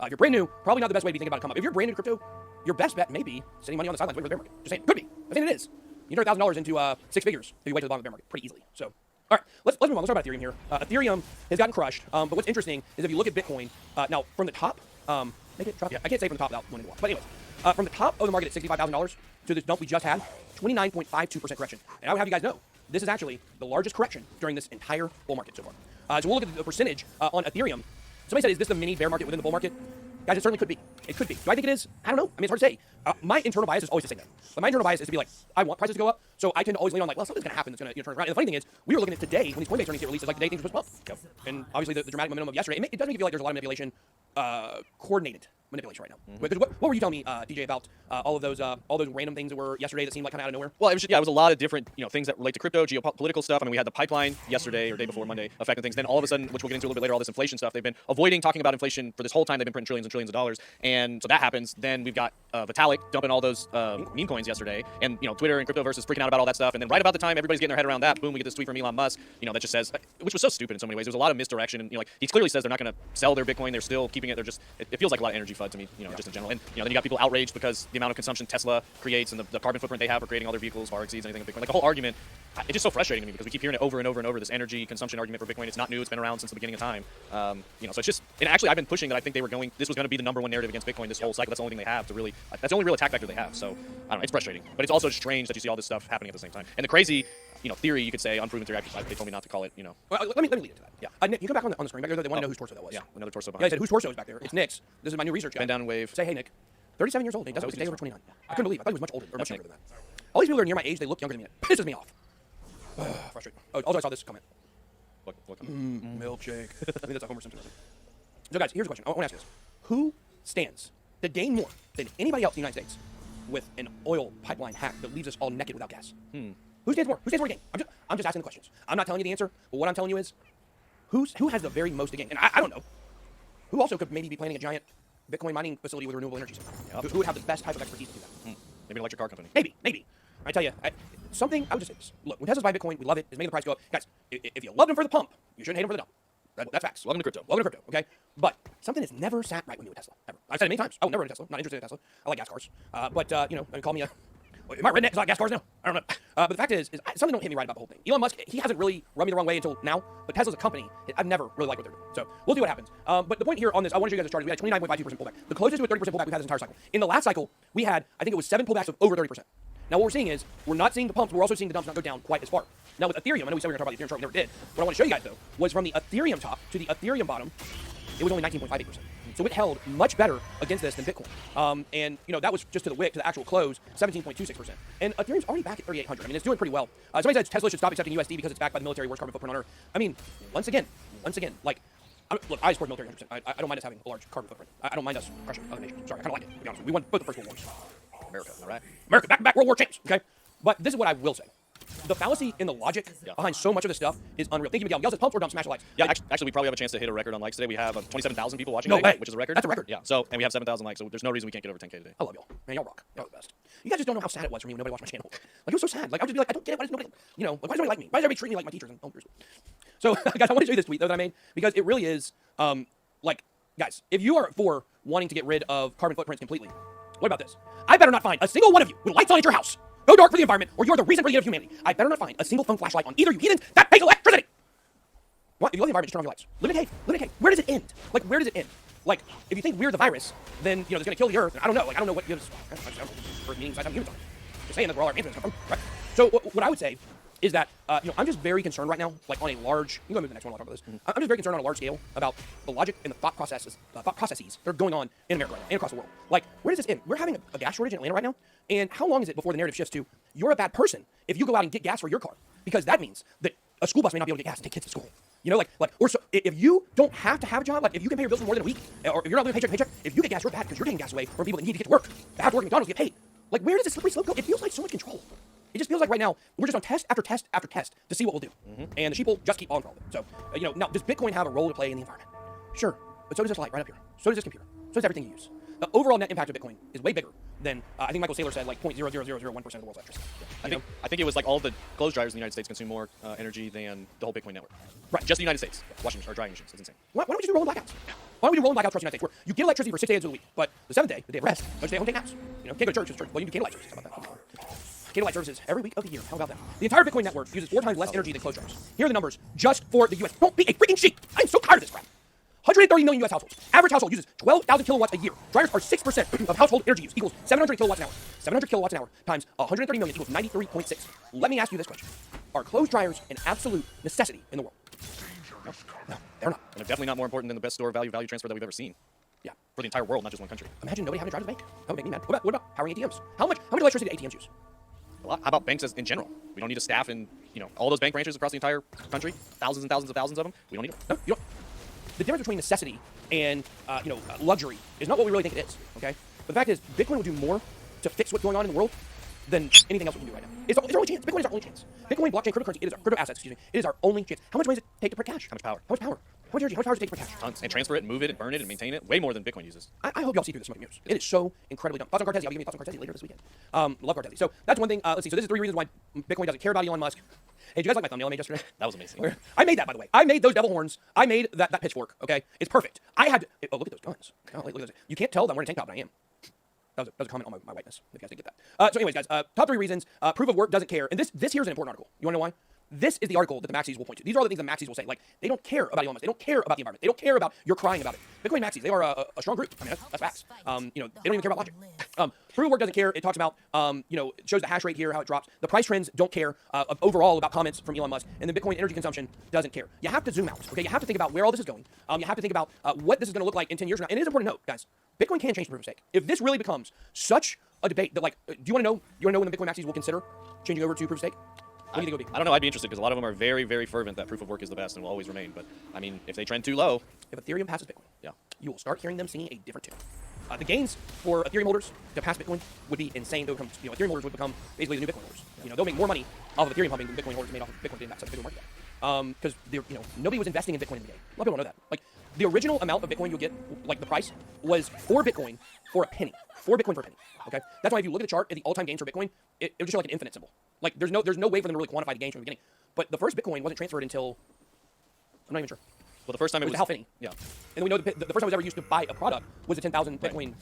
If you're brand new, probably not the best way to be thinking about a come up. If you're brand new to crypto, your best bet may be sitting money on the sidelines waiting for the bear market. Just saying, could be. I'm saying it is. You turn $1,000 into 6 figures if you wait to the bottom of the bear market pretty easily. So, all right, let's move on. Let's talk about Ethereum here. Ethereum has gotten crushed, but what's interesting is if you look at Bitcoin, now from the top, make it drop. Yeah, I can't say from the top without going into one. But anyways, from the top of the market at $65,000 to this dump we just had, 29.52% correction. And I would have you guys know, this is actually the largest correction during this entire bull market so far. So we'll look at the percentage on Ethereum. Somebody said, is this the mini bear market within the bull market? Guys, it certainly could be. It could be. Do I think it is? I don't know. I mean, it's hard to say. My internal bias is always to say that. But my internal bias is to be like, I want prices to go up, so I tend to always lean on like, well, something's going to happen that's going to turn around. And the funny thing is, we were looking at today when these Coinbase earnings get released, it's like the day things were supposed to bump. Yep. And obviously the dramatic momentum of yesterday, it does make you feel like there's a lot of manipulation, coordinated manipulation right now. Because what were you telling me, DJ, about all those random things that were yesterday that seemed like kind of out of nowhere? Well, it was a lot of different things that relate to crypto, geopolitical stuff. I mean, we had the pipeline yesterday or day before Monday affecting things. Then all of a sudden, which we'll get into a little bit later, all this inflation stuff. They've been avoiding talking about inflation for this whole time. They've been printing trillions and trillions of dollars, and so that happens. Then we've got Vitalik dumping all those meme coins yesterday, and Twitter and Cryptoverse is freaking out about all that stuff. And then right about the time everybody's getting their head around that, boom, we get this tweet from Elon Musk, that just says, which was so stupid in so many ways. There was a lot of misdirection, and like he clearly says they're not going to sell their Bitcoin. They're still keeping it. They're just it feels like a lot of energy FUD to me, just in general. And then you got people outraged because the amount of consumption Tesla creates and the carbon footprint they have for creating all their vehicles far exceeds anything of Bitcoin. Like the whole argument, it's just so frustrating to me because we keep hearing it over and over and over. This energy consumption argument for Bitcoin, it's not new. It's been around since the beginning of time. So it's just, and actually I've been pushing that I think this was going to be the #1 narrative against Bitcoin this whole cycle. That's the only thing they have to really, that's the only real attack vector they have. So I don't know, it's frustrating, but it's also strange that you see all this stuff happening at the same time. And the crazy, theory, you could say, unproven theory, they told me not to call it, Well, let me lead into that. Yeah. Nick, you come back on the screen back there. They want to know whose torso that was. Yeah, another torso behind. Yeah, I said, whose torso is back there? It's Nick's. This is my new research guy. Bend down and wave. Say, hey, Nick. 37 years old. He doesn't look a day over 29. I couldn't believe it. I thought he was much older, or much younger than that. All these people that are near my age, they look younger than me. It pisses me off. Frustrating. Oh, also I saw this comment. Milkshake. I think that's a Homer Simpson. So guys, here's a question. I want to ask you this. Who stands to gain more than anybody else in the United States with an oil pipeline hack that leaves us all naked without gas? Who stands more? Who stands more to gain? I'm just asking the questions. I'm not telling you the answer, but what I'm telling you is, who has the very most to gain? And I don't know. Who also could maybe be planning a giant Bitcoin mining facility with renewable energy? Who would have the best type of expertise to do that? Maybe an electric car company. Maybe. I tell you, I would just say this. Look, when Tesla's buy Bitcoin, we love it. It's making the price go up. Guys, if you love them for the pump, you shouldn't hate them for the dump. That's facts. Welcome to crypto. Welcome to crypto, okay? But something has never sat right with me with Tesla, ever. I've said it many times. I will never own a Tesla. I'm not interested in Tesla. I like gas cars. But call me a... Am I redneck because I like gas cars now? I don't know. But the fact is something don't hit me right about the whole thing. Elon Musk, he hasn't really rubbed me the wrong way until now, but Tesla's a company. I've never really liked what they're doing. So we'll see what happens. But the point here on this, I want to show you guys a chart. We had 29.52% pullback. The closest to a 30% pullback we've had this entire cycle. In the last cycle, we had, I think it was 7 pullbacks of over 30%. Now what we're seeing is, we're not seeing the pumps, but we're also seeing the dumps not go down quite as far. Now with Ethereum, I know we said we were going to talk about the Ethereum chart, we never did. What I want to show you guys though, was from the Ethereum top to the Ethereum bottom, it was only 19.58%. So it held much better against this than Bitcoin. And that was just to the wick, to the actual close, 17.26%. And Ethereum's already back at 3,800. I mean, it's doing pretty well. Somebody said Tesla should stop accepting USD because it's backed by the military, worst carbon footprint on Earth. I mean, once again, like, look, I support the military 100%. I don't mind us having a large carbon footprint. I don't mind us crushing other nations. Sorry, I kind of like it, to be honest. We won both the first World Wars. America, all right? America, back World War champs, okay? But this is what I will say. The fallacy in the logic behind so much of this stuff is unreal. Thank you, Miguel. Miguel says pumps or dumps, smash the likes. Yeah, actually, we probably have a chance to hit a record on likes today. We have 27,000 people watching No today, way. which is a record. That's a record. Yeah, and we have 7,000 likes, so there's no reason we can't get over 10K today. I love y'all. Man, y'all rock. Y'all the best. You guys just don't know how sad it was for me when nobody watched my channel. Like, it was so sad. Like, I would just be like, I don't get it. Why does nobody, why does nobody like me? Why does everybody treat me like my teachers? So, guys, I want to show you this tweet, though, that I made, because it really is, guys, if you are for wanting to get rid of carbon footprints completely, what about this? I better not find a single one of you with lights on at your house. Go dark for the environment, or you're the reason for the end of humanity. I better not find a single phone flashlight on either you heathens that pays electricity. What? If you love the environment, just turn off your lights. Live in a cave. Where does it end? Like, where does it end? Like, if you think we're the virus, then, it's going to kill the Earth. I don't know. Like, I don't know what gives... First meeting, humans on. Just saying that's where all our answers come from, right? So, what I would say is that, I'm just very concerned right now, like, on a large... You can go move to the next one, I'll talk about this. I'm just very concerned on a large scale about the logic and the thought processes that are going on in America right now and across the world. Like, where does this end? We're having a gas shortage in Atlanta right now, and how long is it before the narrative shifts to, you're a bad person if you go out and get gas for your car? Because that means that a school bus may not be able to get gas and take kids to school. Or so if you don't have to have a job, like if you can pay your bills for more than a week, or if you're not living paycheck to paycheck, if you get gas, you're bad because you're taking gas away from people that need to get to work, that have to work at McDonald's to get paid. Like, where does this slippery slope go? It feels like so much control. It just feels like right now we're just on test after test after test to see what we'll do. And the sheeple just keep falling for all of it. So, now, does Bitcoin have a role to play in the environment? Sure, but so does this light right up here. So does this computer. So does everything you use. the overall net impact of Bitcoin is way bigger than I think Michael Saylor said, like 0.00001% of the world's electricity. I think it was like all the clothes dryers in the United States consume more energy than the whole Bitcoin network. Right. Just the United States. Washing or drying machines. It's insane. Why don't we just do rolling blackouts? Why don't we do rolling blackouts across the United States where you get electricity for 6 days of the week, but the 7th day, the day of rest, you stay home and take naps. You know, can't go to church, it's church. Well, you do candlelight services. How about that? Candlelight services every week of the year. How about that? The entire Bitcoin network uses 4 times less energy than clothes dryers. Here are the numbers just for the U.S. Don't be a freaking sheep. I'm so tired of this crap. 130 million U.S. households. Average household uses 12,000 kilowatts a year. Dryers are 6% of household energy use, equals 700 kilowatts an hour. 700 kilowatts an hour times 130 million equals 93.6. Let me ask you this question. Are clothes dryers an absolute necessity in the world? No, they're not. And they're definitely not more important than the best store value transfer that we've ever seen. Yeah. For the entire world, not just one country. Imagine nobody having to drive to the bank. That would make me mad. What about powering ATMs? How much electricity do ATMs use? A lot. How about banks in general? We don't need to staff in, all those bank branches across the entire country, thousands and thousands of them. We don't need them. No, you don't. The difference between necessity and luxury is not what we really think it is. Okay, but the fact is, Bitcoin will do more to fix what's going on in the world than anything else we can do right now. It's our only chance. Bitcoin is our only chance. Bitcoin, blockchain, cryptocurrency, it is our crypto assets. Excuse me. It is our only chance. How much money does it take to print cash? How much power? How much power? How much energy? How much power does it take to print cash? Tons. And transfer it, and move it, and burn it, and maintain it. Way more than Bitcoin uses. I hope y'all see through the smoke and mirrors. It is so incredibly dumb. Thoughts on Cartesi? I'll be giving you thoughts on Cartesi later this weekend. Love Cartesi. So that's one thing. Let's see. So this is 3 reasons why Bitcoin doesn't care about Elon Musk. Hey, did you guys like my thumbnail I made yesterday? That was amazing. I made that, by the way. I made those devil horns. I made that pitchfork. Okay, it's perfect. I had. Oh, look at those guns. Oh, look at those. You can't tell that I'm wearing a tank top, but I am. That was a comment on my whiteness. If you guys didn't get that. So, anyways, guys, top 3 reasons. Proof of work doesn't care, and this here is an important article. You want to know why? This is the article that the maxis will point to. These are all the things the maxis will say. Like, they don't care about Elon Musk. They don't care about the environment. They don't care about your crying about it. Bitcoin maxis, they are a strong group. I mean, that's facts. They don't even care about logic. Proof of work doesn't care. It talks about, it shows the hash rate here, how it drops. The price trends don't care overall about comments from Elon Musk. And the Bitcoin energy consumption doesn't care. You have to zoom out, okay? You have to think about where all this is going. You have to think about what this is going to look like in 10 years from now. And it is important to note, guys, Bitcoin can change the proof of stake. If this really becomes such a debate that, like, do you want to know? You want to know when the Bitcoin maxis will consider changing over to proof of stake? What do you think it would be? I don't know. I'd be interested because a lot of them are very, very fervent that proof of work is the best and will always remain. But I mean, if they trend too low, if Ethereum passes Bitcoin, yeah, you will start hearing them singing a different tune. The gains for Ethereum holders to pass Bitcoin would be insane. They would become, Ethereum holders would become basically the new Bitcoin holders. They'll make more money off of Ethereum pumping than Bitcoin holders made off of Bitcoin didn't have such a big market cap. Because nobody was investing in Bitcoin in the game. A lot of people don't know that. Like, the original amount of Bitcoin you'll get, like the price, was 4 Bitcoin for a penny. 4 Bitcoin for a penny. Okay, that's why if you look at the chart at the all-time gains for Bitcoin, it would just show like an infinite symbol. Like, there's no way for them to really quantify the gains from the beginning. But the first Bitcoin wasn't transferred until, I'm not even sure. Well, the first time it was half penny. Yeah. And we know the first time it was ever used to buy a product was a 10,000 Bitcoin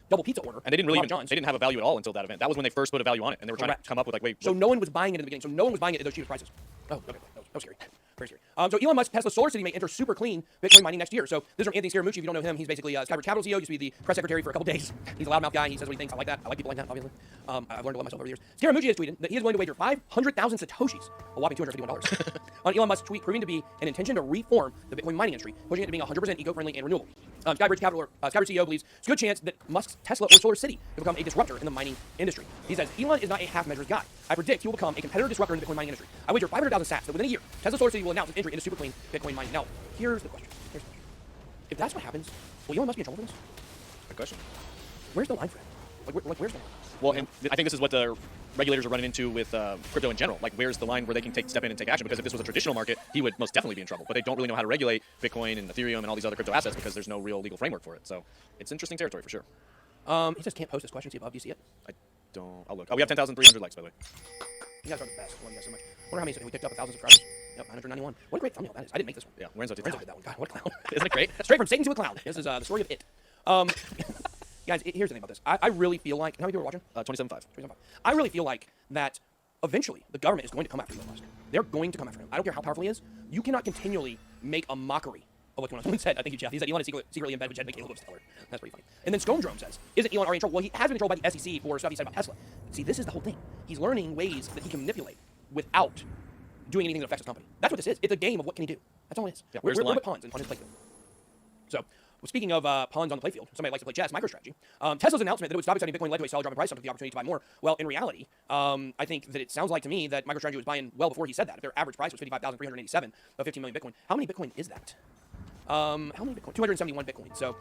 double pizza order. And they didn't really they didn't have a value at all until that event. That was when they first put a value on it, and they were trying to come up with like, wait. So no one was buying it in the beginning. So no one was buying it at those cheapest prices. Oh, okay. That was scary. Very scary. So Elon Musk, Tesla Solar City may enter super clean Bitcoin mining next year. So this is from Anthony Scaramucci. If you don't know him, he's basically Skybridge Capital CEO. Used to be the press secretary for a couple days. He's a loudmouth guy. He says what he thinks. I like that. I like people like that, obviously. I've learned a lot myself over the years. Scaramucci has tweeted that he is willing to wager 500,000 satoshis, a whopping $251, on Elon Musk's tweet proving to be an intention to reform the Bitcoin mining industry, pushing it to being 100% eco-friendly and renewable. Skybridge CEO believes it's a good chance that Musk's Tesla or Solar City will become a disruptor in the mining industry. He says, Elon is not a half-measures guy. I predict he will become a competitor disruptor in the Bitcoin mining industry. I wager 500,000 sats that within a year, Tesla Solar City will announce its entry into super clean Bitcoin mining. Now, here's the question. If that's what happens, will Elon Musk be in trouble for this? Good question. Where's the line for it? Like where's the line? Well, and I think this is what the regulators are running into with crypto in general. Like, where's the line where they can step in and take action? Because if this was a traditional market, he would most definitely be in trouble. But they don't really know how to regulate Bitcoin and Ethereum and all these other crypto assets because there's no real legal framework for it. So it's interesting territory for sure. He says can't post this question. See above. Do you see it? I don't. I'll look. Oh, we have 10,300 likes, by the way. You guys are the best. Love you guys so much. Wonder how many we picked up 1,000 subscribers. Yep, 991. What a great thumbnail that is. I didn't make this one. Yeah, Lorenzo did that one. God, what a clown. Isn't it great? Straight from Satan to a clown. This is the story of it. Guys, here's the thing about this. I really feel like, how many people are watching? 27.5. I really feel like that eventually the government is going to come after Elon Musk. They're going to come after him. I don't care how powerful he is. You cannot continually make a mockery of what's going on. Someone said, I think you, Jeff, he said Elon is secretly in bed with Jed McHale of Stellar. That's pretty funny. And then Stone Drone says, isn't Elon already in trouble? Well, he has been in trouble by the SEC for stuff he said about Tesla. See, this is the whole thing. He's learning ways that he can manipulate without doing anything that affects his company. That's what this is. It's a game of what can he do. That's all it is. Yeah, we're but pawns on his playfield. So, speaking of pawns on the playfield, somebody likes to play chess, MicroStrategy. Tesla's announcement that it would stop accepting Bitcoin led to a solid drop in price, so took the opportunity to buy more. Well, in reality, I think that it sounds like to me that MicroStrategy was buying well before he said that. If their average price was 55,387 of 15 million Bitcoin, how many Bitcoin is that? How many Bitcoin? 271 Bitcoin. So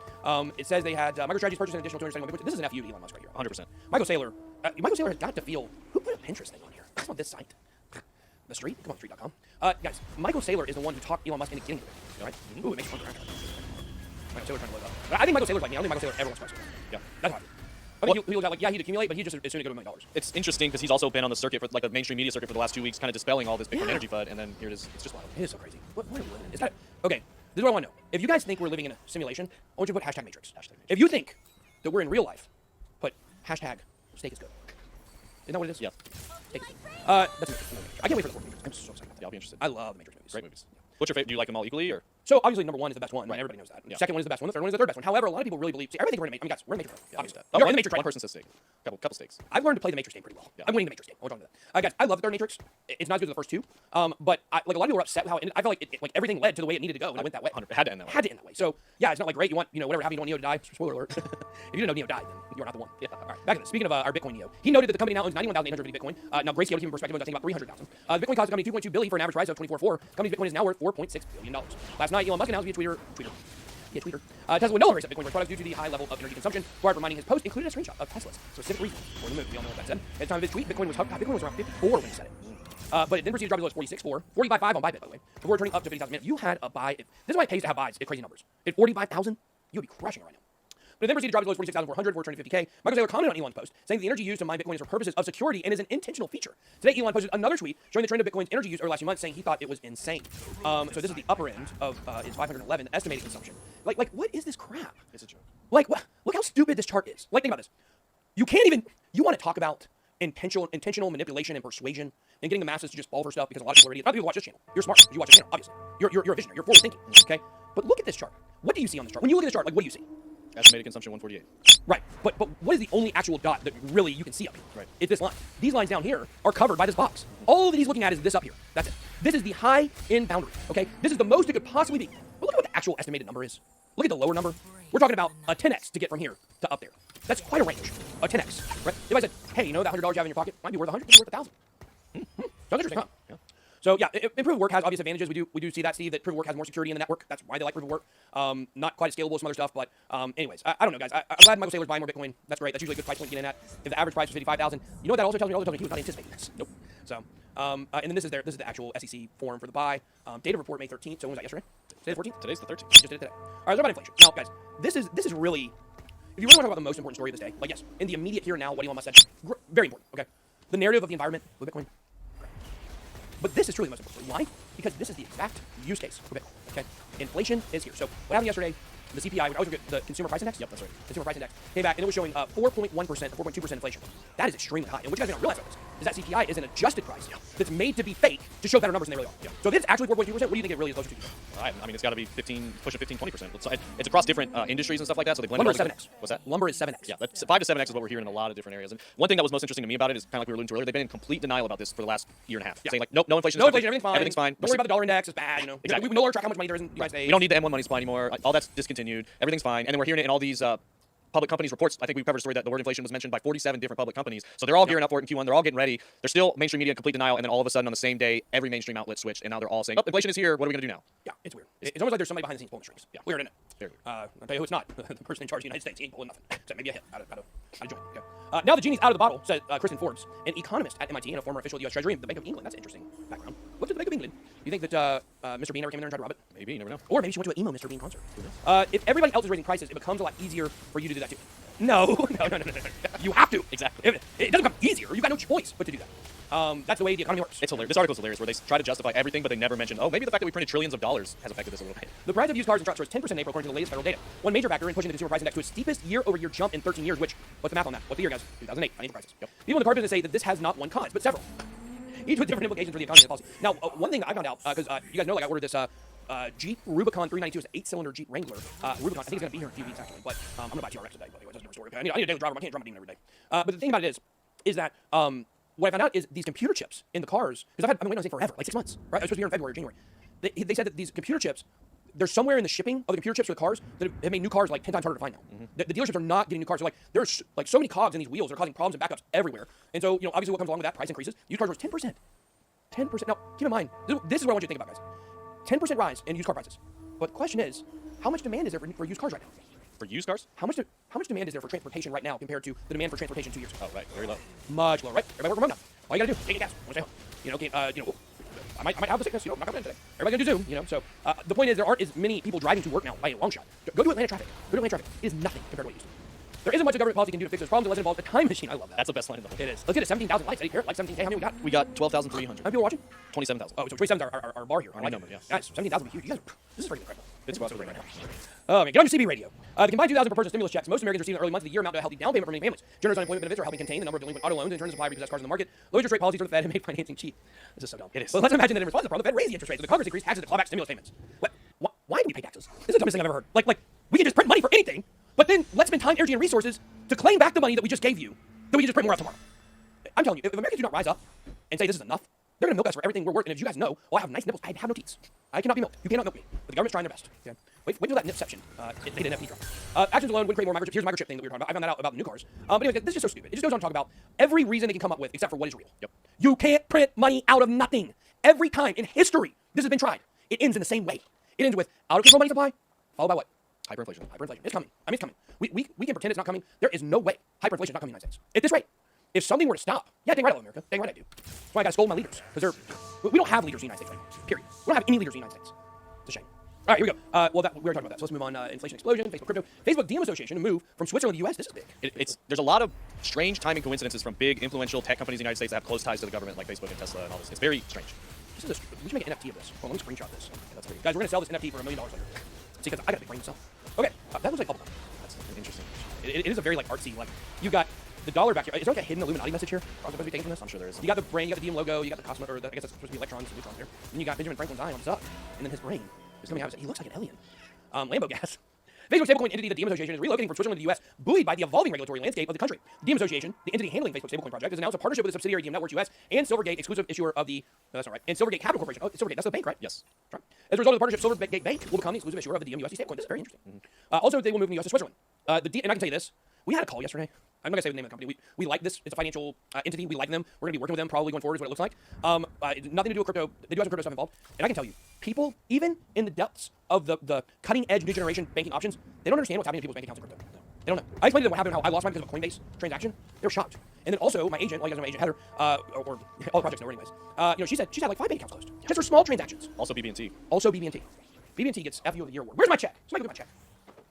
it says they had MicroStrategy's purchased an additional 271 Bitcoin. This is an FU to Elon Musk right here. 100%. Michael Saylor has got to feel, who put a Pinterest thing on here? That's not this site. The Street? Come on, street.com. Guys, Michael Saylor is the one who talked Elon Musk into getting it. All right? Ooh, it makes it fun. Michael Saylor trying to load up. I think Michael Saylor's like me. I don't think Michael Saylor ever wants price. Yeah. That's how I feel. I think he was like, yeah, he'd accumulate, but he just as soon as go to $1 million. It's interesting because he's also been on the circuit for like the mainstream media circuit for the last 2 weeks, kind of dispelling all this Bitcoin energy FUD, and then here it is. It's just wild. It is so crazy. What are we living in? Is that okay? This is what I want to know. If you guys think we're living in a simulation, I want you to put hashtag Matrix. If you think that we're in real life, put hashtag steak is good. Isn't that what it is? Yeah. Steak is good. That's amazing. I can't wait for the fourth Matrix. I'm so excited. Yeah, I'll be interested. I love the Matrix movies. Great movies. What's your favorite? Do you like them all equally, or? So obviously number one is the best one, Right. and everybody knows that. Yeah. Second one is the best one. The third one is the third best one. However, a lot of people really believe. See, everything we're gonna make. I mean, guys, we're in the Matrix. Yeah, Obviously, oh, you're in one, the Matrix. one Right? person says steak. Couple steaks. I've learned to play the Matrix game pretty well. Yeah. I'm winning the Matrix game. We'll talk about that. Guys, I love the third Matrix. It's not as good as the first two. But like a lot of people were upset with how it ended. I feel like like everything led to the way it needed to go, and it went that way. It had to end that way. Had to end that way. So yeah, it's not like great. You want whatever happened. You don't want Neo to die. Spoiler alert. If you didn't know Neo died, then you're not the one. Yeah. All right. Back to this. Speaking of our Bitcoin Neo, he noted that the company now owns 91,850 Bitcoin. Now Grayscale, to give him perspective, owns I think about 300,000. The Bitcoin cost the company 2.2 billion for an average price of 24.4. Company's Bitcoin is now worth 4.6 billion dollars. Last night, Elon Musk announced via Twitter. Tesla would no longer accept Bitcoin for its products due to the high level of energy consumption. Required reminding his post included a screenshot of Tesla's specific reason for the move. We all know what that said. At the time of his tweet, Bitcoin was around 54 when he said it. But it then proceeded to drop as low as 46.4, 45.5 on Bybit, by the way, before turning up to 50,000. Man, if you had a buy, this is why it pays to have buys at crazy numbers. At 45,000, you would be crushing it right now. But it then proceeded to drop as low as 46,400 before turning to 50K. Michael Saylor commented on Elon's post, saying the energy used to mine Bitcoin is for purposes of security and is an intentional feature. Today, Elon posted another tweet showing the trend of Bitcoin's energy use over the last few months, saying he thought it was insane. So this is the upper end of his 511 estimated consumption. Like what is this crap? It's a joke. Like, look how stupid this chart is. Like, think about this. You can't even, you want to talk about intentional manipulation and persuasion and getting the masses to just fall for stuff because a lot of people are idiots. A lot of people watch this channel. You're smart. You watch this channel, obviously. You're a visionary. You're forward thinking. Okay? But look at this chart. What do you see on this chart? When you look at this chart, like, what do you see? Estimated consumption 148. Right. But what is the only actual dot that really you can see up here? Right. It's this line. These lines down here are covered by this box. All that he's looking at is this up here. That's it. This is the high-end boundary. Okay? This is the most it could possibly be. But look at what the actual estimated number is. Look at the lower number. We're talking about a 10x to get from here to up there. That's quite a range. A 10x. Right? If I said, hey, you know that $100 you have in your pocket might be worth 100, might be worth 1,000. Sounds interesting, huh? Yeah. So yeah, proof of work has obvious advantages. We do see that, Steve, that proof of work has more security in the network. That's why they like proof of work. Not quite as scalable as some other stuff, but anyways, I don't know, guys. I'm glad Michael Saylor's buying more Bitcoin. That's great. That's usually a good price point to get in at. If the average price was 55,000, you know what that also tells me? He was not anticipating this. Nope. So, and then this is the actual SEC form for the buy. Data report May 13th. So when was that, yesterday? Today the 14th? Today's the 13th. Just did it today. All right, let's talk about inflation. Now, guys, this is really, if you really want to talk about the most important story of this day, like yes, in the immediate here and now, what Elon Musk said, very important. Okay, the narrative of the environment with Bitcoin. But this is truly the most important. Why? Because this is the exact use case for Bitcoin. Okay, inflation is here. So what happened yesterday? The CPI, which I always forget, the Consumer Price Index. Yep, that's right. Consumer Price Index came back and it was showing 4.1% or 4.2% inflation. That is extremely high. And what you guys may not realize about this is that CPI is an adjusted price that's made to be fake to show better numbers than they really are. Yeah. So if it's actually 4.2%, what do you think it really is closer to? I mean, it's got to be 15, push it 15, 20%. It's across different industries and stuff like that. So they blend Lumber is all 7x. What's that? Lumber is 7x. Yeah, that's 5 to 7x is what we're hearing in a lot of different areas. And one thing that was most interesting to me about it is kind of like we were alluding to earlier. They've been in complete denial about this for the last year and a half, saying like, nope, no inflation. No inflation, everything's fine. Everything's fine. Don't worry about the dollar index. It's bad. You know, Exactly. We no longer track how much money there is in the United States. We don't need the M1 money supply anymore. All that's discontinued. Everything's fine. And then we're hearing it in all these public companies reports. I think we covered a story that the word inflation was mentioned by 47 different public companies. So they're all gearing up for it in Q1. They're all getting ready. They're still mainstream media in complete denial. And then all of a sudden on the same day, every mainstream outlet switched. And now they're all saying, oh, inflation is here. What are we going to do now? Yeah, it's weird. It's almost like there's somebody behind the scenes pulling the strings. Yeah. Weird, isn't it? Very weird. I'll tell you who it's not. The person in charge of the United States. He ain't pulling nothing. Except maybe a hit out of joint. Okay. Now the genie's out of the bottle, said Kristen Forbes, an economist at MIT and a former official of the U.S. Treasury and the Bank of England. That's an interesting background. What did the Bank of England? Do you think that Mr. Bean ever came in there and tried to rob it? Maybe, you never know. Or maybe she went to an emo Mr. Bean concert. If everybody else is raising prices, it becomes a lot easier for you to do that too. No. You have to. Exactly. It doesn't become easier. You've got no choice but to do that. That's the way the economy works. It's hilarious. This article is hilarious where they try to justify everything, but they never mention, oh, maybe the fact that we printed trillions of dollars has affected this a little bit. The price of used cars and trucks rose 10% in April according to the latest federal data. One major factor in pushing the consumer price index to its steepest year-over-year jump in 13 years, which, what's the math on that? What's the year, guys? 2008, financial crisis. Yep. People in the car business say that this has not one cause, but several. Each with different implications for the economy and policy. Now, one thing I found out, because you guys know, like I ordered this Jeep Rubicon 392. It's an 8-cylinder Jeep Wrangler. Rubicon, I think it's going to be here in a few weeks, actually. But I'm going to buy TRX today, by the way. That's another story. I need a daily driver. I can't drive my demon every day. But the thing about it is that what I found out is these computer chips in the cars, because I've been waiting on this thing forever, like 6 months, right? I was supposed to be here in February or January. They said that these computer chips, there's somewhere in the shipping of the computer chips for the cars that have made new cars like 10 times harder to find now. The dealerships are not getting new cars. So like there's like so many cogs in these wheels that are causing problems and backups everywhere. And so, obviously what comes along with that, price increases. Used cars rose 10%. 10%. Now, keep in mind, this is what I want you to think about, guys. 10% rise in used car prices. But the question is, how much demand is there for used cars right now? For used cars? How much demand is there for transportation right now compared to the demand for transportation 2 years ago? Oh, right. Very low. Much lower, right? Everybody work remote now. All you gotta do, take a gas. Want to stay home. I might have the sickness, you know, I'm not coming in today. Everybody's gonna do Zoom, you know. So the point is, there aren't as many people driving to work now by a long shot. Go to Atlanta traffic. Go to Atlanta traffic. It is nothing compared to what it used to be. There isn't much a government policy can do to fix those problems unless it involves a time machine. I love that. That's the best line in the whole thing. It is. Let's get it 17,000 likes. Eddie Parrott, like 17K. How many we got? We got 12,300. How many people watching? 27,000. Oh, so 27's our bar here. Our number, yeah. Nice. 17,000 would be huge. You guys, this is freaking incredible. It's about to be right now. Oh, man. Get on your CB radio. The combined 2,000 per person stimulus checks most Americans receive in the early months of the year amount to a healthy down payment for many families. Generous unemployment benefits are helping contain the number of delinquent auto loans and turn the supply of repossessed cars in the market. Low interest rate policies from the Fed have made financing cheap. This is so dumb. It is. But let's imagine that in response to the problem, the Fed raised the interest rates, so the Congress increased taxes to claw back stimulus payments. Why do we pay taxes? This is the dumbest thing I've ever heard. Like we can just print money for anything, but then let's spend time, energy, and resources to claim back the money that we just gave you, that we can just print more of tomorrow. I'm telling you, if Americans do not rise up and say this is enough, they're going to milk us for everything we're worth. And as you guys know, well, I have nice nipples. I have no teats. I cannot be milked. You cannot milk me. But the government's trying their best. Okay? Wait till that nipception. It hit an NFT drop. Actions alone would create more microchips. Here's the microchip thing that we were talking about. I found that out about the new cars. But anyway, this is just so stupid. It just goes on to talk about every reason they can come up with except for what is real. Yep. You can't print money out of nothing. Every time in history this has been tried, it ends in the same way. It ends with out of control money supply, followed by what? Hyperinflation. Hyperinflation. It's coming. I mean, it's coming. We can pretend it's not coming. There is no way hyperinflation is not coming in the United States. At this rate, if something were to stop, yeah, dang right I love America. Dang right I do. That's why I got to scold my leaders. Because we don't have leaders in the United States right now. Period. We don't have any leaders in the United States. It's a shame. All right, here we go. We were talking about that. So let's move on. Inflation explosion, Facebook crypto. Facebook DM Association to move from Switzerland to the U.S. This is big. There's a lot of strange timing coincidences from big influential tech companies in the United States that have close ties to the government, like Facebook and Tesla and all this. It's very strange. We should make an NFT of this. Hold on, let me screenshot this. Okay, that's pretty. Guys, we're going to sell this NFT for $1 million later. See, because I got a big brain myself. Okay, that looks like bubblegum. That's interesting. It is a very, like, artsy, like, you got the dollar back here. Is there, like, a hidden Illuminati message here? Supposed to be taken from this? I'm sure there is. You got the brain, you got the DM logo, you got the Cosmo, or I guess that's supposed to be electrons and neutrons here. And you got Benjamin Franklin's eye on his up. And then his brain is coming out. He looks like an alien. Lambo gas. Facebook stablecoin entity, the DM Association, is relocating from Switzerland to the U.S., buoyed by the evolving regulatory landscape of the country. The DM Association, the entity handling Facebook stablecoin project, has announced a partnership with a subsidiary DM Networks U.S. and Silvergate, exclusive issuer of the. No, that's not right. And Silvergate Capital Corporation. Oh, Silvergate, that's the bank, right? Yes. Right. As a result of the partnership, Silvergate Bank will become the exclusive issuer of the DM USD stablecoin. This is very interesting. Also, they will move from the U.S. to Switzerland. And I can tell you this: we had a call yesterday. I'm not gonna say the name of the company. We like this. It's a financial entity. We like them. We're gonna be working with them probably going forward. Is what it looks like. Nothing to do with crypto. They do have some crypto stuff involved. And I can tell you, people, even in the depths of the cutting edge new generation banking options, they don't understand what's happening to people's bank accounts in crypto. They don't know. I explained to them what happened, how I lost mine because of a Coinbase transaction. They were shocked. And then also my agent, well, you guys know my agent Heather, or all the projects know her anyways. She said she's had like 5 bank accounts closed just for small transactions. Also BB&T. Also BB&T. BB&T gets FU of the Year award. Where's my check? Somebody look at my check.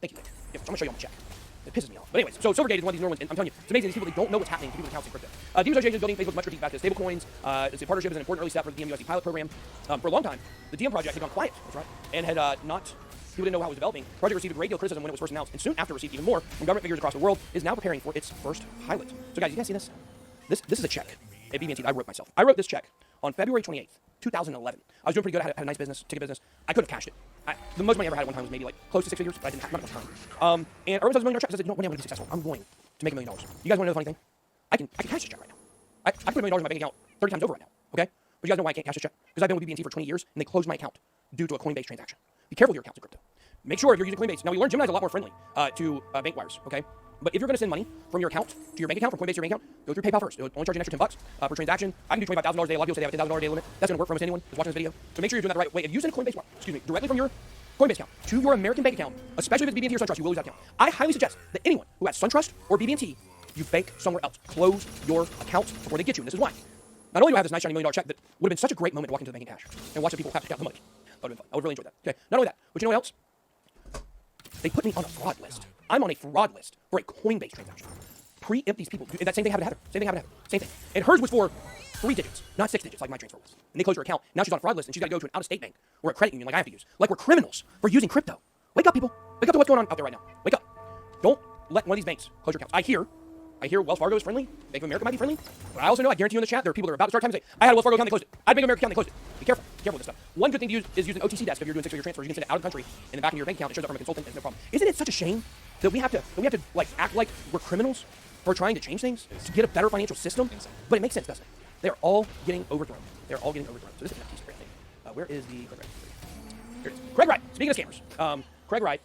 Thank you. Yeah, I'm gonna show you all my check. It pisses me off. But anyways, so Silvergate is one of these new ones, and I'm telling you, it's amazing. These people, they don't know what's happening to people's accounts in crypto. The DM Association is building Facebook's much critiqued basket of stablecoins. It's a partnership is an important early step for the DM USD pilot program. For a long time, the DM project had gone quiet, that's right, and had not, people didn't know how it was developing. The project received a great deal of criticism when it was first announced, and soon after received even more from government figures across the world, is now preparing for its first pilot. So guys, you guys see this? This is a check at BB&T I wrote myself. I wrote this check on February 28th, 2011. I was doing pretty good. I had a nice business, ticket business. I could have cashed it. The most money I ever had at one time was maybe like close to 6 figures, but I didn't have not enough time. And I wrote this $1 million check. I said, you know, one day I'm going to be successful. I'm going to make $1 million. You guys want to know the funny thing? I can cash this check right now. I can put $1 million in my bank account 30 times over right now. Okay? But you guys know why I can't cash this check? Because I've been with BB&T for 20 years, and they closed my account due to a Coinbase transaction. Be careful with your accounts in crypto. Make sure if you're using Coinbase. Now, we learned Gemini's a lot more friendly to bank wires. Okay? But if you're going to send money from your account to your bank account, from Coinbase to your bank account, go through PayPal first. It'll only charge you an extra $10 per transaction. I can do $25,000 a day. A lot of people say they have a $10,000 a day limit. That's going to work for almost anyone who's watching this video. So make sure you're doing that the right way. If you send a Coinbase wire, directly from your Coinbase account to your American bank account, especially if it's BB&T or SunTrust, you will lose that account. I highly suggest that anyone who has SunTrust or BB&T, you bank somewhere else. Close your account before they get you. And this is why. Not only do I have this nice shiny $1 million check that would have been such a great moment to walk into the bank and cash and watch the people have to count the money. That would have been fun. I would really enjoy that. Okay. Not only that, but you know what else? They put me on a fraud list. I'm on a fraud list for a Coinbase transaction. Preempt these people. That same thing happened to Heather. Same thing happened to Heather. Same thing. And hers was for 3 digits, not 6 digits, like my transfer was. And they closed her account. Now she's on a fraud list, and she's got to go to an out-of-state bank or a credit union like I have to use. Like we're criminals for using crypto. Wake up, people. Wake up to what's going on out there right now. Wake up. Don't let one of these banks close your accounts. I hear Wells Fargo is friendly. Bank of America might be friendly. But I also know, I guarantee you in the chat, there are people that are about to start time and say, I had a Wells Fargo account, they closed it. I had a Bank of America account, they closed it. Be careful. Be careful with this stuff. One good thing to use is use an OTC desk if you're doing 6-figure transfers. You can send it out of the country and then back into your bank account. It shows up from a consultant. It's no problem. Isn't it such a shame that we have to like act like we're criminals for trying to change things to get a better financial system? But it makes sense, doesn't it? They're all getting overthrown. They're all getting overthrown. So this is NFT's great thing. Where is the Craig Wright? Here it is. Craig Wright. Speaking of scammers, Craig Wright,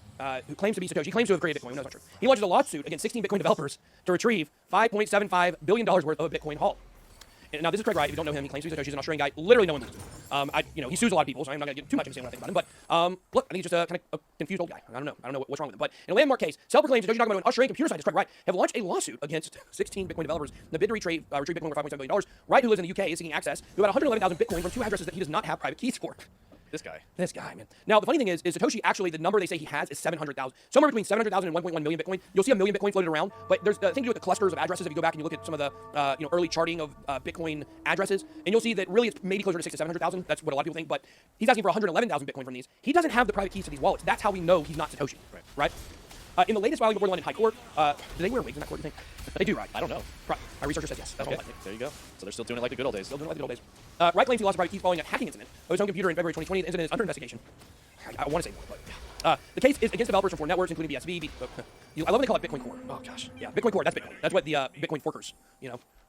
who claims to be Satoshi, claims to have created Bitcoin. No, that's not true. He launches a lawsuit against 16 Bitcoin developers to retrieve $5.75 billion worth of a Bitcoin haul. now this is Craig Wright. If you don't know him, he claims he's an Australian guy. Literally no one believes him. He sues a lot of people, so I'm not going to get too much into saying what I think about him. But look, I think he's just a kind of a confused old guy. I don't know what's wrong with him. But in a landmark case, self-proclaimed Satoshi Nakamoto and Australian computer scientist Craig Wright have launched a lawsuit against 16 Bitcoin developers in the bid to retrieve Bitcoin for $5.7 billion. Wright, who lives in the UK, is seeking access to about 111,000 Bitcoin from 2 addresses that he does not have private keys for. This guy, man. Now, the funny thing is Satoshi actually, the number they say he has is 700,000. Somewhere between 700,000 and 1.1 million Bitcoin. You'll see a million Bitcoin floated around, but there's a thing to do with the clusters of addresses. If you go back and you look at some of the early charting of Bitcoin addresses, and you'll see that really it's maybe closer to 600,000 to 700,000. That's what a lot of people think, but he's asking for 111,000 Bitcoin from these. He doesn't have the private keys to these wallets. That's how we know he's not Satoshi, right? In the latest filing before the London High Court, do they wear wigs in that court, do you think? They do, right? I don't know. My researcher says yes. That's all I think. There you go. So they're still doing it like the good old days. Wright claims he lost a private key following a hacking incident of his own computer in February 2020. The incident is under investigation. I want to say more, but the case is against developers from 4 networks, including BSV. I love when they call it Bitcoin Core. Oh gosh, yeah, Bitcoin Core. That's Bitcoin. That's what the Bitcoin forkers,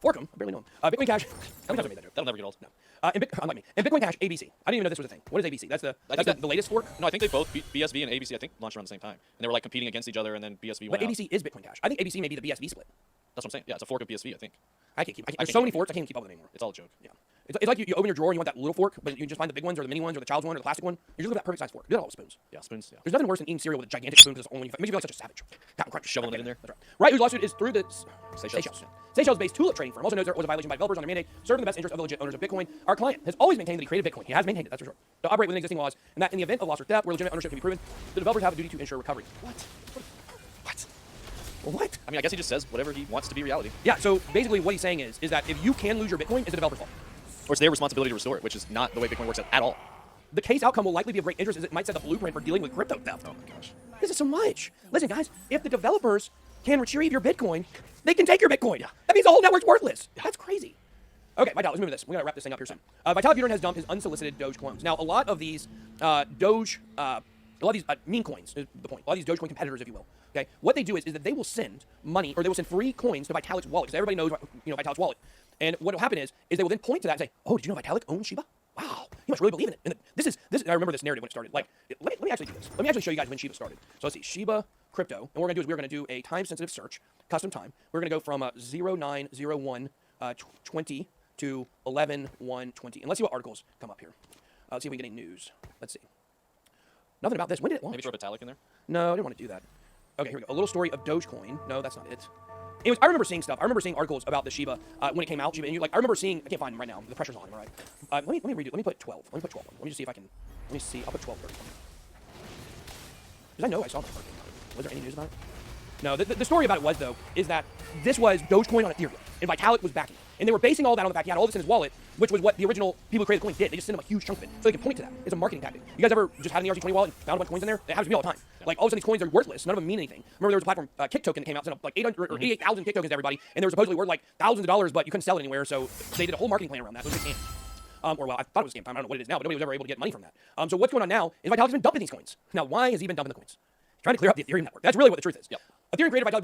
fork them. I barely know them. Bitcoin Cash. How many times I made that joke? That'll never get old. No. Unlike me. And Bitcoin Cash ABC. I didn't even know this was a thing. What is ABC? That's the latest fork. No, I think they both BSV and ABC. I think launched around the same time, and they were like competing against each other, and then BSV went But ABC is Bitcoin Cash. I think ABC may be the BSV split. That's what I'm saying. Yeah, it's a fork of BSV. I think. I can't keep. There's so many forks. I can't keep up with them anymore. It's all a joke. Yeah. It's like you open your drawer and you want that little fork, but you can just find the big ones or the mini ones or the child's one or the plastic one. You're just looking at that perfect size fork. Do that all with spoons. Yeah, spoons. Yeah. There's nothing worse than eating cereal with a gigantic spoon because it's only makes you feel like such a savage. Captain Crunch. Shoveling it in there. That's right. Right, whose lawsuit is through the Seychelles. Seychelles-based tulip trading firm also knows there was a violation by developers on their mandate, serving the best interest of the legit owners of Bitcoin. Our client has always maintained that he created Bitcoin. He has maintained it, that's for sure. To operate within existing laws, and that in the event of loss or theft, where legitimate ownership can be proven, the developers have a duty to ensure recovery. What? I mean, I guess he just says whatever he wants to be reality. Yeah, so basically what he's saying is that if you can lose your Bitcoin, it's the developer's fault. Or it's their responsibility to restore it, which is not the way Bitcoin works at all. The case outcome will likely be of great interest as it might set the blueprint for dealing with crypto theft. Oh my gosh. This is so much. Listen, guys, if the developers can retrieve your Bitcoin, they can take your Bitcoin. Yeah. That means the whole network's worthless. Yeah. That's crazy. Okay, Vital, let's move to this. We're going to wrap this thing up here soon. Vital Buterin has dumped his unsolicited Doge clones. Now, a lot of these meme coins is the point. A lot of these Dogecoin competitors, if you will. Okay, what they do is that they will send money, or they will send free coins to Vitalik's wallet, because everybody knows, Vitalik's wallet. And what will happen is they will then point to that and say, "Oh, did you know Vitalik owns Shiba? Wow, you must really believe in it." And this is. I remember this narrative when it started. Like, let me actually do this. Let me actually show you guys when Shiba started. So let's see, Shiba crypto. And what we're gonna do is we're gonna do a time-sensitive search, custom time. We're gonna go from 0901 20 to 11/1/20, and let's see what articles come up here. Let's see if we can get any news. Let's see. Nothing about this. When did it launch? Maybe throw Vitalik in there. No, I didn't want to do that. Okay, here we go. A little story of Dogecoin. No, that's not it. Anyways, I remember seeing stuff. I remember seeing articles about the Shiba when it came out. Shiba, and I remember seeing. I can't find them right now. The pressure's on. All right. Let me redo. Let me put 12. Let me put 12. Let me just see if I can. Let me see. I'll put 12 first. Because I know I saw the article. Was there any news about it? No. The story about it was though is that this was Dogecoin on Ethereum, and Vitalik was backing it. And they were basing all that on the fact he had all this in his wallet, which was what the original people who created the coin did. They just sent him a huge chunk of it, so they can point to that. It's a marketing tactic. You guys ever just had an ERC20 wallet and found a bunch of coins in there? It happens to me all the time. Yeah. Like all of a sudden these coins are worthless. None of them mean anything. Remember there was a platform, Kick Token, that came out, sent up like 800 or 88,000 Kick tokens to everybody, and they were supposedly worth like thousands of dollars, but you couldn't sell it anywhere. So they did a whole marketing plan around that. It was a scam. Or well, I thought it was a scam time. I don't know what it is now, but nobody was ever able to get money from that. So what's going on now is Vitalik's been dumping these coins. Now, why has he been dumping the coins? He's trying to clear up the Ethereum network. That's really what the truth is. Yep. Ethereum created Vitalik